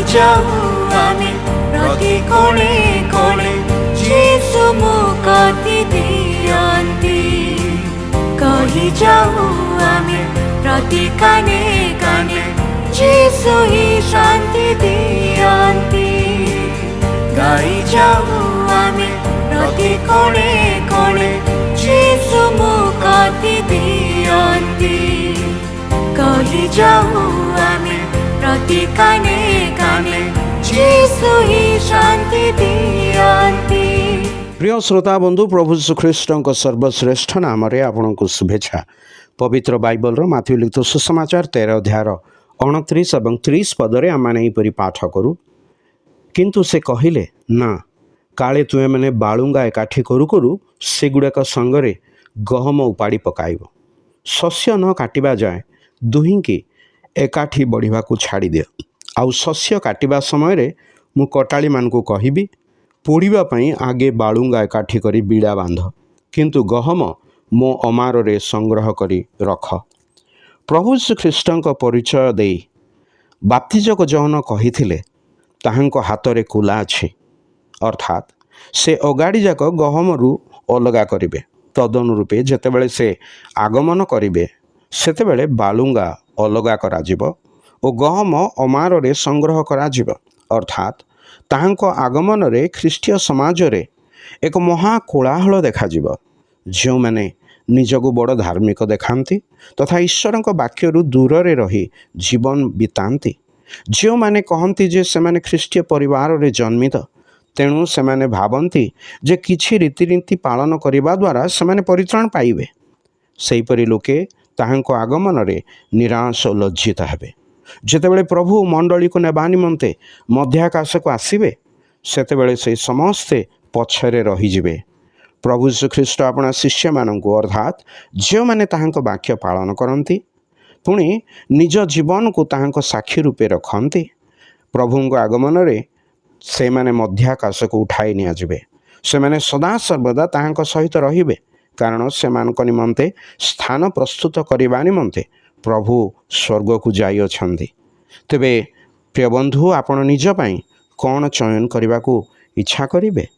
जाऊ आमे प्रति कोणे कोणे जीसु मुक्ति दियन्ति कहि जाऊ आमे प्रति काने काने जीसु ही शान्ति दियन्ति गाई जाऊ आमे प्रति कोणे कोणे जीसु मुक्ति दियन्ति कहि जाऊ आमे प्रति काने काने जीसु ही शान्ति दियन्ति। प्रिय श्रोता बंधु प्रभु यीशु ख्रीष्ट सर्वश्रेष्ठ नाम आपको शुभेच्छा। पवित्र बाइबल माथ्यू लिखित सुसमाचार 13 अध्याय 29 और 30 पदरे आम मैंने पाठ करूँ। किंतु से कहले ना काले तुमे मैंने बालुंगा एकाठी करू करू सेगुड़ाक संगरे गहम उपाड़ी पकाइब शस्य न काटिबा जाए दुहिंकी एकाठी बढ़िबा को छाड़ी दियो आउ शस्य काटिबा समय मु कटाली मान को कहिबी पोड़िबा पई आगे बालुंगा एकाठी करी बीड़ा बांध किंतु गहम मो अमार रे संग्रह करी रख। प्रभु यीशु ख्रीष्टଙ୍କ परिचय दे बाप्तिजक जौन कहिथिले ताहांको हाथ रे कुला अछि अर्थात से अगाड़ी जाक गहम रु अलगा करिवे तदनुरूपे जेतेबेले से आगमन करिवे सेतेबेले बालुंगा अलगा कराजिबो ओ गहम अमार रे संग्रह कराजिबो अर्थात ताहांको आगमन रे ख्रीष्टीय समाज रे एक महा कोलाहल देखाजिबो जो माने निजको बड़ धार्मिक देखांती तथा ईश्वरଙ୍କ वाक्यरु दूर रे रही जीवन बितांती जो माने कहंती जे से माने ख्रीष्टीय परिवार रे जन्मित तेणु से माने भावंती जे किछि रीतिनीति पालन करिबा द्वारा से माने परित्राण पाइबे सेहीपरि लोके ताहांको आगमन रे निराश और लज्जित हेबे। जेतेबेले प्रभु मंडली को नेबा निमंते मध्याकाश को आसिबे सेतेबेले से समस्ते पछरे रही जिबे। प्रभु यीशु ख्रीष्ट अपना शिष्य मानंको अर्थात जो माने ताहांको वाक्य पालन करंती पुणी निज जीवन को ताहांको साक्षी रूपे रखंती प्रभुंको आगमन रे से माने मध्याकाश को उठाई निया जिबे से माने सदा सर्वदा ताहांको सहित रहिबे कारण से मानक निमंते स्थान प्रस्तुत करबा निमंते प्रभु स्वर्ग को जाई अछंती। तेबे प्रिय बंधु आपण निज पई कोन चयन करबा को इच्छा करिवे।